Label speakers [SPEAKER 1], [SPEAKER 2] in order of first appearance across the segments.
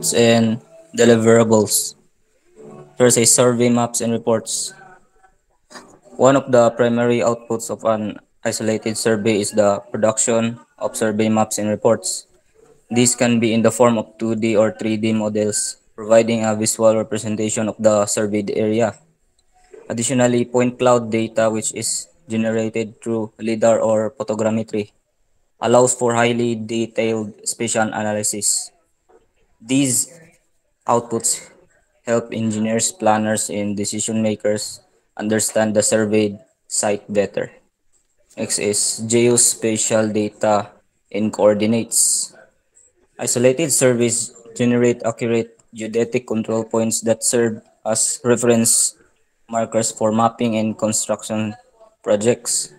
[SPEAKER 1] outputs and deliverables. First is survey maps and reports. One of the primary outputs of an isolated survey is the production of survey maps and reports. These can be in the form of 2D or 3D models, providing a visual representation of the surveyed area. Additionally, point cloud data, which is generated through LiDAR or photogrammetry, allows for highly detailed spatial analysis. These outputs help engineers, planners, and decision makers understand the surveyed site better. Next is geospatial data and coordinates. Isolated surveys generate accurate geodetic control points that serve as reference markers for mapping and construction projects.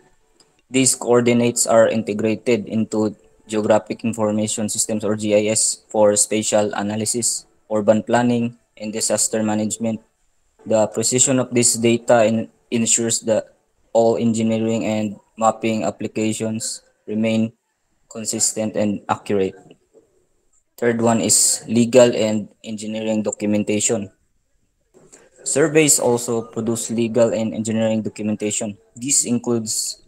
[SPEAKER 1] These coordinates are integrated into Geographic Information Systems or GIS for spatial analysis, urban planning, and disaster management. The precision of this data ensures that all engineering and mapping applications remain consistent and accurate. Third one is legal and engineering documentation. Surveys also produce legal and engineering documentation. This includes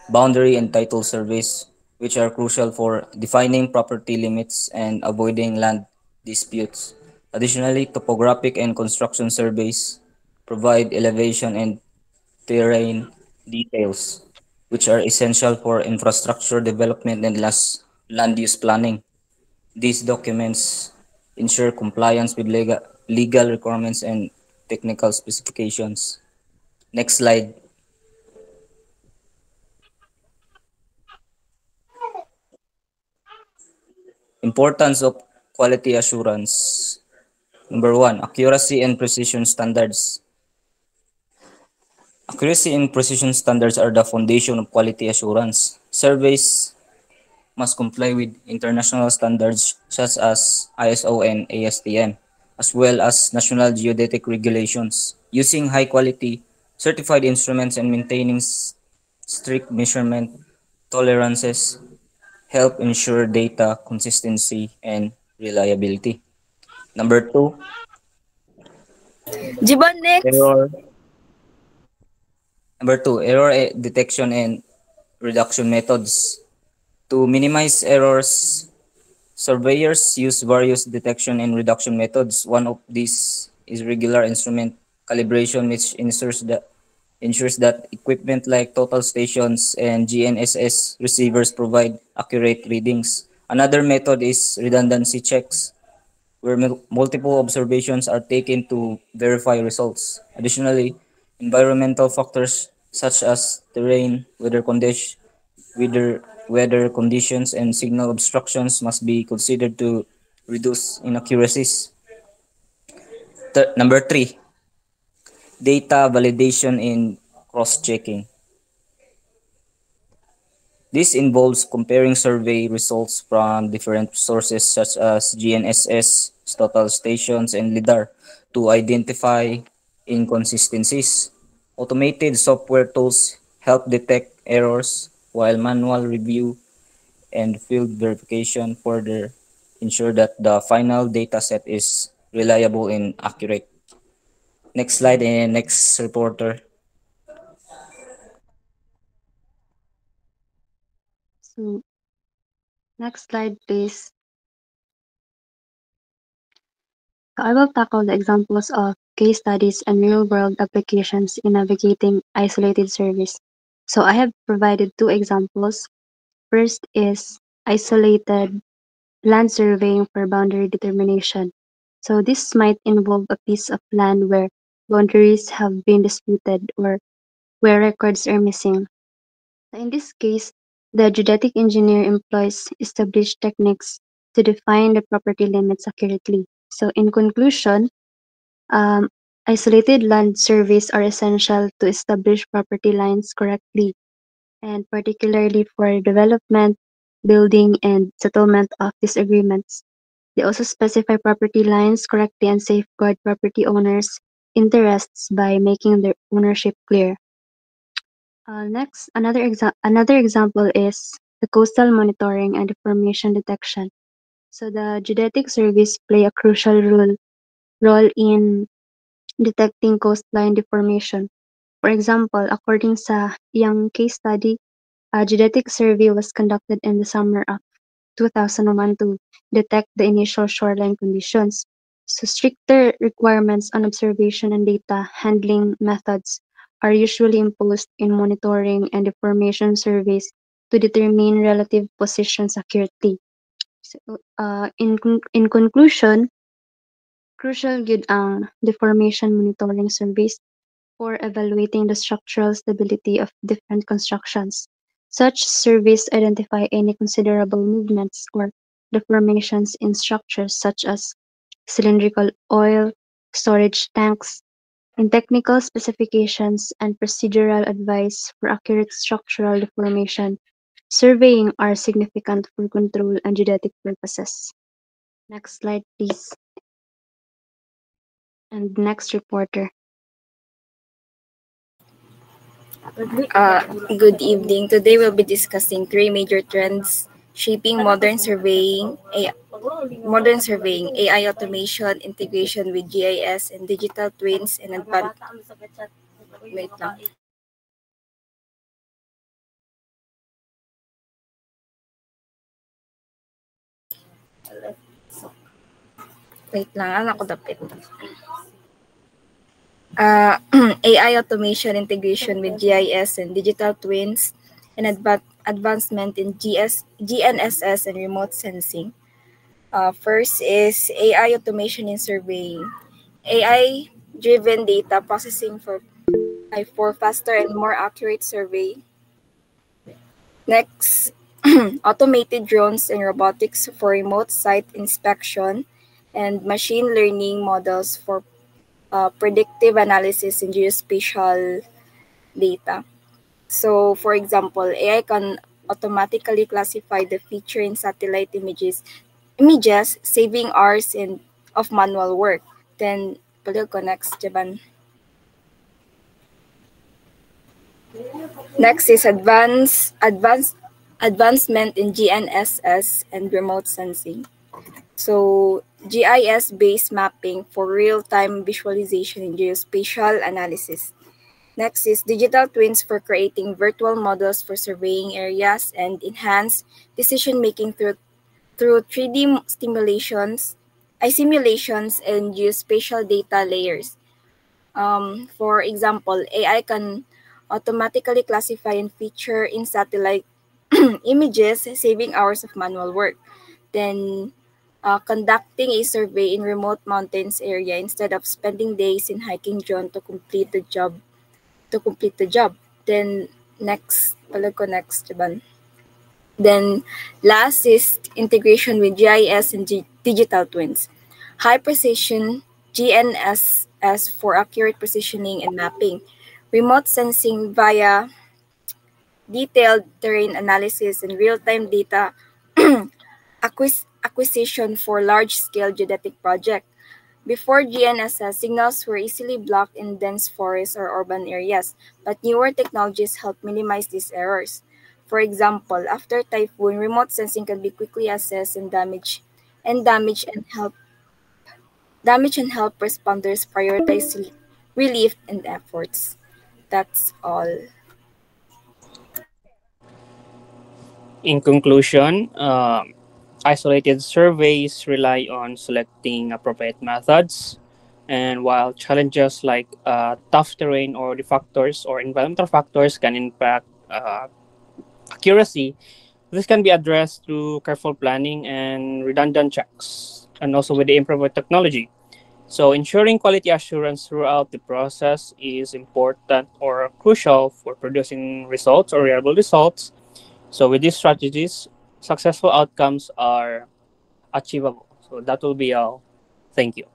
[SPEAKER 1] boundary and title surveys, which are crucial for defining property limits and avoiding land disputes. Additionally, topographic and construction surveys provide elevation and terrain details, which are essential for infrastructure development and land use planning. These documents ensure compliance with legal requirements and technical specifications. Next slide. Importance of quality assurance. Number one, accuracy and precision standards. Accuracy and precision standards are the foundation of quality assurance. Surveys must comply with international standards such as ISO and ASTM, as well as national geodetic regulations. Using high quality certified instruments and maintaining strict measurement tolerances help ensure data consistency and reliability. Number two,
[SPEAKER 2] Jibon, next.
[SPEAKER 1] error. Number two, error detection and reduction methods. To minimize errors, surveyors use various detection and reduction methods. One of these is regular instrument calibration, which ensures that equipment like total stations and GNSS receivers provide accurate readings. Another method is redundancy checks, where multiple observations are taken to verify results. Additionally, environmental factors such as terrain, weather conditions, and signal obstructions must be considered to reduce inaccuracies. Number three, data validation and cross-checking. This involves comparing survey results from different sources such as GNSS, total stations, and LIDAR to identify inconsistencies. Automated software tools help detect errors, while manual review and field verification further ensure that the final data set is reliable and accurate. Next slide and next reporter.
[SPEAKER 3] So next slide, please. So I will tackle the examples of case studies and real-world applications in navigating isolated surveys. So I have provided two examples. First is isolated land surveying for boundary determination. So this might involve a piece of land where boundaries have been disputed or where records are missing. In this case, the geodetic engineer employs established techniques to define the property limits accurately. So in conclusion, um, isolated land surveys are essential to establish property lines correctly, and particularly for development, building, and settlement of disagreements. They also specify property lines correctly and safeguard property owners' interests by making their ownership clear. Next, another example is the coastal monitoring and deformation detection. So the geodetic surveys play a crucial role in detecting coastline deformation. For example, according sa iyang case study, a geodetic survey was conducted in the summer of 2001 to detect the initial shoreline conditions. So stricter requirements on observation and data handling methods are usually imposed in monitoring and deformation surveys to determine relative positions accurately. So, in conclusion, crucial gyud ang deformation monitoring surveys for evaluating the structural stability of different constructions. Such surveys identify any considerable movements or deformations in structures such as cylindrical oil storage tanks, in technical specifications and procedural advice for accurate structural deformation. Surveying are significant for control and geodetic purposes. Next slide, please. And next reporter.
[SPEAKER 2] Good evening. Today we'll be discussing three major trends shaping modern surveying, AI automation, integration with GIS and digital twins, and wait lang. Wait lang, alam ko dapit. AI automation, integration with GIS and digital twins, and advancement in GNSS and remote sensing. First is AI automation in surveying. AI-driven data processing for faster and more accurate survey. Next, automated drones and robotics for remote site inspection, and machine learning models for predictive analysis in geospatial data. So, for example, AI can automatically classify the feature in satellite images, saving hours of manual work. Then, pwede ko next, Jaban. Next is advancement in GNSS and remote sensing. So, GIS-based mapping for real-time visualization and geospatial analysis. Next is digital twins for creating virtual models for surveying areas and enhance decision-making through 3D simulations and geospatial data layers. For example, AI can automatically classify and feature in satellite images, saving hours of manual work. Then, conducting a survey in remote mountains area instead of spending days in hiking drone to complete the job. Then next, Jaban. Then last is integration with GIS and digital twins. High precision GNSS for accurate positioning and mapping. Remote sensing via detailed terrain analysis and real-time data acquisition for large-scale geodetic project. Before GNSS, signals were easily blocked in dense forests or urban areas, but newer technologies help minimize these errors. For example, after typhoon, remote sensing can be quickly assessed and damage and help responders prioritize relief and efforts. That's all.
[SPEAKER 4] In conclusion, isolated surveys rely on selecting appropriate methods, and while challenges like tough terrain or the factors or environmental factors can impact accuracy, this can be addressed through careful planning and redundant checks, and also with the improved technology. So, ensuring quality assurance throughout the process is important or crucial for producing results or reliable results. So, with these strategies, successful outcomes are achievable. So, that will be all. Thank you.